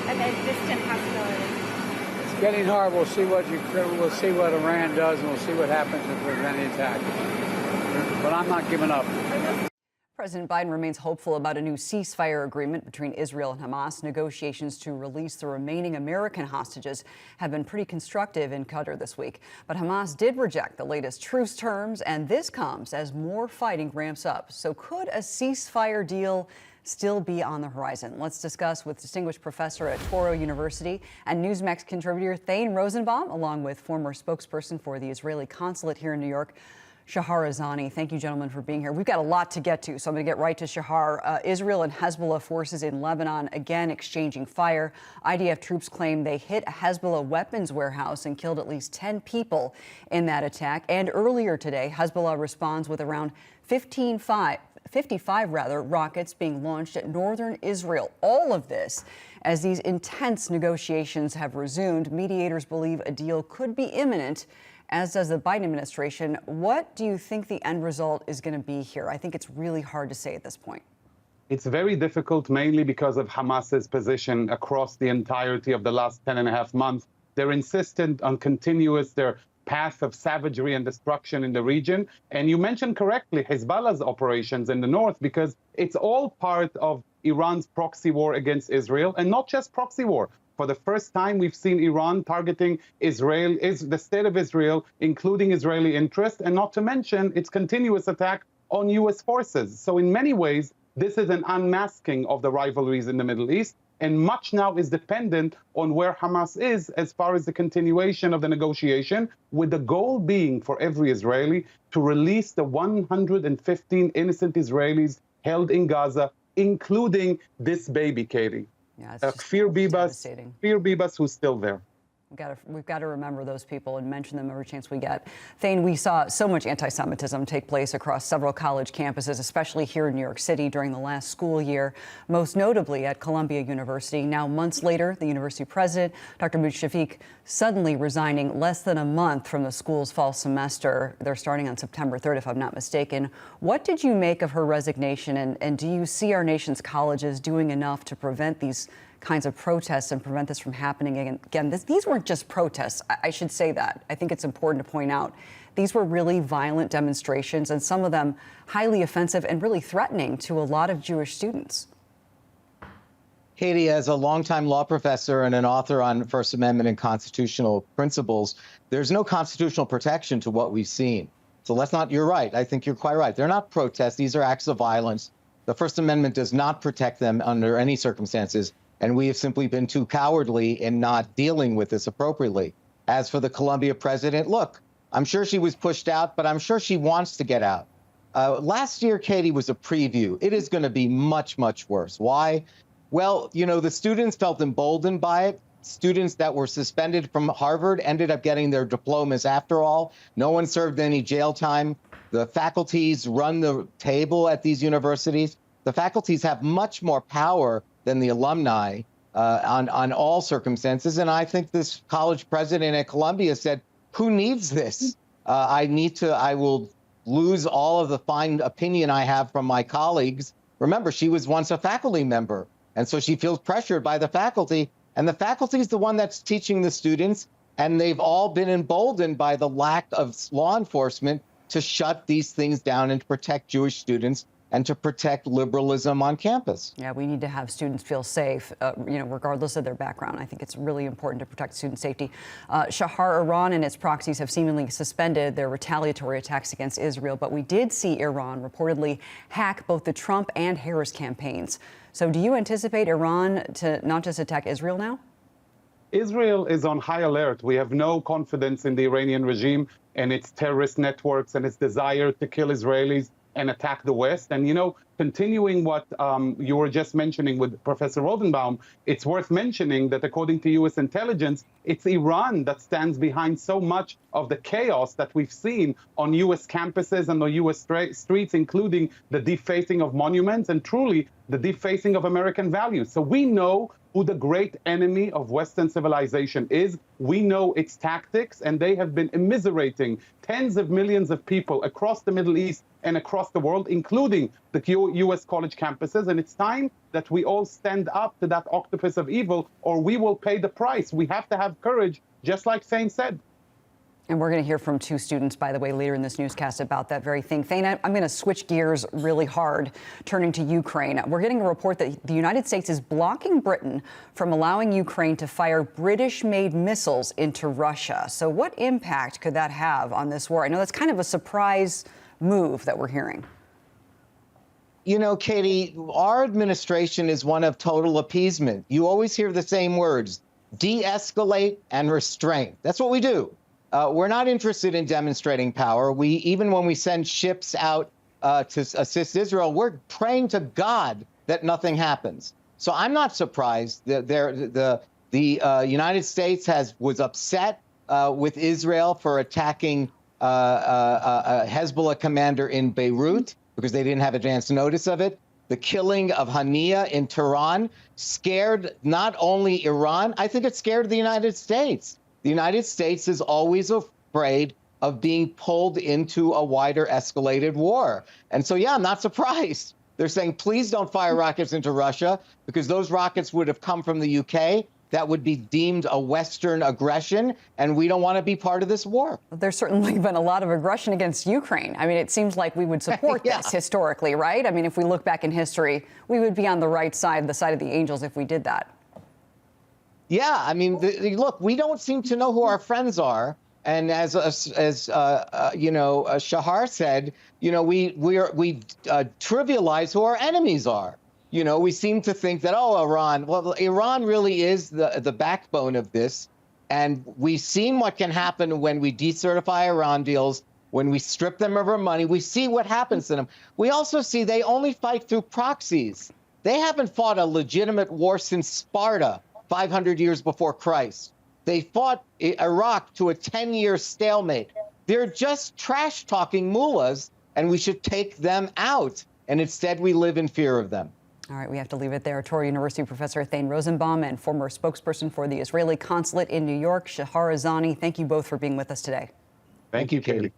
amid distant hostilities? It's getting hard. We'll see what Iran does, and we'll see what happens if there's any attack. But I'm not giving up. President Biden remains hopeful about a new ceasefire agreement between Israel and Hamas. Negotiations to release the remaining American hostages have been pretty constructive in Qatar this week. But Hamas did reject the latest truce terms, and this comes as more fighting ramps up. So could a ceasefire deal still be on the horizon? Let's discuss with distinguished professor at Touro University and Newsmax contributor Thane Rosenbaum, along with former spokesperson for the Israeli consulate here in New York, Shahar Azani. Thank you, gentlemen, for being here. We've got a lot to get to, so I'm going to get right to Shahar. Israel and Hezbollah forces in Lebanon again exchanging fire. IDF troops claim they hit a Hezbollah weapons warehouse and killed at least 10 people in that attack. And earlier today, Hezbollah responds with around 55 rockets being launched at northern Israel. All of this as these intense negotiations have resumed. Mediators believe a deal could be imminent, as does the Biden administration. What do you think the end result is going to be here? I think it's really hard to say at this point. It's very difficult, mainly because of Hamas's position across the entirety of the last 10.5 months. They're insistent on their path of savagery and destruction in the region. And you mentioned correctly Hezbollah's operations in the north, because it's all part of Iran's proxy war against Israel, and not just proxy war. For the first time, we've seen Iran targeting Israel, the state of Israel, including Israeli interests, and not to mention its continuous attack on U.S. forces. So in many ways, this is an unmasking of the rivalries in the Middle East, and much now is dependent on where Hamas is as far as the continuation of the negotiation, with the goal being for every Israeli to release the 115 innocent Israelis held in Gaza, including this baby, Katie. Yeah, Kfir Bibas, who's still there. We've got to remember those people and mention them every chance we get. Thane, we saw so much anti-Semitism take place across several college campuses, especially here in New York City during the last school year, most notably at Columbia University. Now, months later, the university president, Dr. Shafiq, suddenly resigning less than a month from the school's fall semester. They're starting on September 3rd, if I'm not mistaken. What did you make of her resignation, and do you see our nation's colleges doing enough to prevent these kinds of protests and prevent this from happening again? These weren't just protests. I should say that. I think it's important to point out these were really violent demonstrations, and some of them highly offensive and really threatening to a lot of Jewish students. Katie, as a longtime law professor and an author on First Amendment and constitutional principles, there's no constitutional protection to what we've seen. So you're right. I think you're quite right. They're not protests. These are acts of violence. The First Amendment does not protect them under any circumstances. And we have simply been too cowardly in not dealing with this appropriately. As for the Columbia president, look, I'm sure she was pushed out, but I'm sure she wants to get out. Last year, Katie, was a preview. It is going to be much, much worse. Why? Well, the students felt emboldened by it. Students that were suspended from Harvard ended up getting their diplomas after all. No one served any jail time. The faculties run the table at these universities. The faculties have much more power than the alumni on all circumstances. And I think this college president at Columbia said, who needs this? I will lose all of the fine opinion I have from my colleagues. Remember, she was once a faculty member, and so she feels pressured by the faculty. And the faculty is the one that's teaching the students, and they've all been emboldened by the lack of law enforcement to shut these things down and to protect Jewish students and to protect liberalism on campus. Yeah, we need to have students feel safe, regardless of their background. I think it's really important to protect student safety. Shahar, Iran and its proxies have seemingly suspended their retaliatory attacks against Israel, but we did see Iran reportedly hack both the Trump and Harris campaigns. So do you anticipate Iran to not just attack Israel now? Israel is on high alert. We have no confidence in the Iranian regime and its terrorist networks and its desire to kill Israelis and attack the West. And, continuing what you were just mentioning with Professor Rosenbaum, it's worth mentioning that according to U.S. intelligence, it's Iran that stands behind so much of the chaos that we've seen on U.S. campuses and on U.S. streets, including the defacing of monuments and truly the defacing of American values. So we know who the great enemy of Western civilization is. We know its tactics, and they have been immiserating tens of millions of people across the Middle East and across the world, including the U.S. college campuses. And it's time that we all stand up to that octopus of evil, or we will pay the price. We have to have courage, just like Thane said. And we're going to hear from two students, by the way, later in this newscast about that very thing. Thane, I'm going to switch gears really hard, turning to Ukraine. We're getting a report that the United States is blocking Britain from allowing Ukraine to fire British-made missiles into Russia. So what impact could that have on this war? I know that's kind of a surprise move that we're hearing. You know, Katie, our administration is one of total appeasement. You always hear the same words, de-escalate and restraint. That's what we do. We're not interested in demonstrating power. Even when we send ships out to assist Israel, we're praying to God that nothing happens. So I'm not surprised that the United States was upset with Israel for attacking a Hezbollah commander in Beirut because they didn't have advance notice of it. The killing of Hania in Tehran scared not only Iran, I think it scared the United States. The United States is always afraid of being pulled into a wider escalated war. And so, yeah, I'm not surprised. They're saying, please don't fire rockets into Russia, because those rockets would have come from the UK. That would be deemed a Western aggression, and we don't want to be part of this war. There's certainly been a lot of aggression against Ukraine. I mean, it seems like we would support this historically, right? I mean, if we look back in history, we would be on the right side, the side of the angels, if we did that. Yeah, I mean, look, we don't seem to know who our friends are, and as Shahar said, we trivialize who our enemies are. You know, we seem to think that, oh, Iran. Well, Iran really is the backbone of this, and we've seen what can happen when we decertify Iran deals, when we strip them of our money. We see what happens to them. We also see they only fight through proxies. They haven't fought a legitimate war since Sparta 500 years before Christ. They fought Iraq to a 10-year stalemate. They're just trash-talking mullahs, and we should take them out. And instead, we live in fear of them. All right, we have to leave it there. Torah University professor Thane Rosenbaum and former spokesperson for the Israeli consulate in New York, Shahar Azani, thank you both for being with us today. Thank you, Katie.